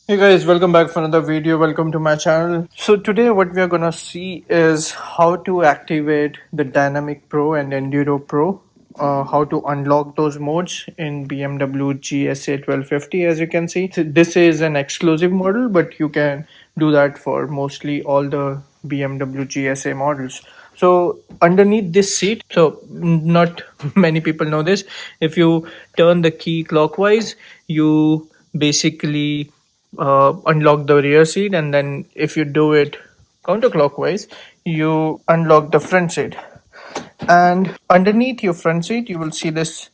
Hey guys, welcome back for another video. Welcome to my channel. So today what we are gonna see is how to activate the Dynamic Pro and Enduro Pro. How to unlock those modes in BMW GSA 1250. As you can see, so this is an exclusive model, but you can do that for mostly all the BMW GSA models. So underneath this seat, so not many people know this, if you turn the key clockwise, you basically unlock the rear seat, and then if you do it counterclockwise, you unlock the front seat. And underneath your front seat you will see this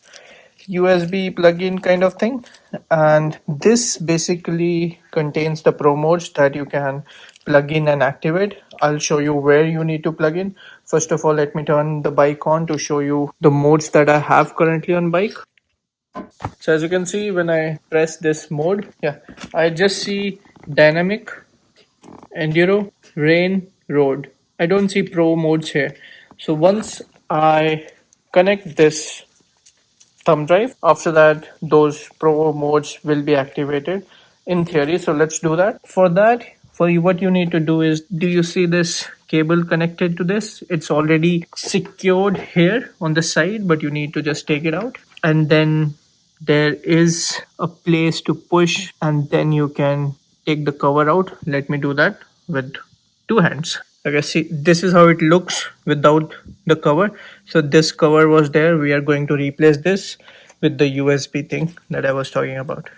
USB plug-in kind of thing, and this basically contains the Pro modes that you can plug in and activate. I'll show you where you need to plug in. First of all, let me turn the bike on to show you the modes that I have currently on bike. So as you can see, when I press this mode, I just see dynamic, enduro, rain, road. I don't see pro modes here. So once I connect this thumb drive, after that those pro modes will be activated in theory. So let's do that. For that, for you, what you need to do is, do you see this cable connected to this? It's already secured here on the side, but you need to just take it out, and then there is a place to push, and then you can take the cover out. Let me do that with two hands. Okay, see, this is how it looks without the cover. So this cover was there. We are going to replace this with the USB thing that I was talking about.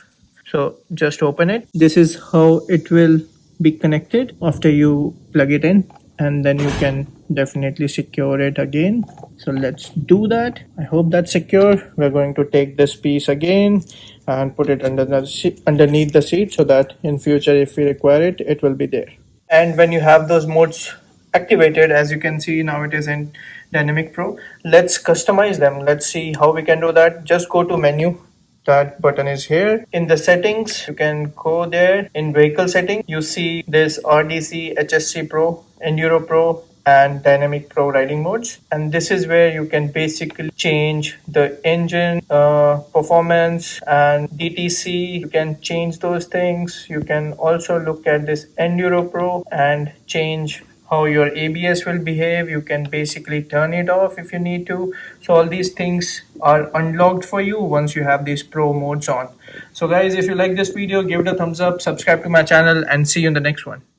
So just open it. This is how it will be connected after you plug it in, and then you can definitely secure it again. So let's do that. I hope that's secure. We're going to take this piece again and put it underneath the seat, so that in future if we require it, it will be there. And when you have those modes activated, as you can see now, it is in Dynamic Pro. Let's customize them. Let's see how we can do that. Just go to menu. That button is here. In the settings, you can go there. In vehicle setting, you see this RDC, HSC Pro, Enduro Pro, and Dynamic Pro riding modes. And this is where you can basically change the engine performance and DTC. You can change those things. You can also look at this Enduro Pro and change how your ABS will behave. You can basically turn it off if you need to. So all these things are unlocked for you once you have these pro modes on. So guys, if you like this video, give it a thumbs up, subscribe to my channel, and see you in the next one.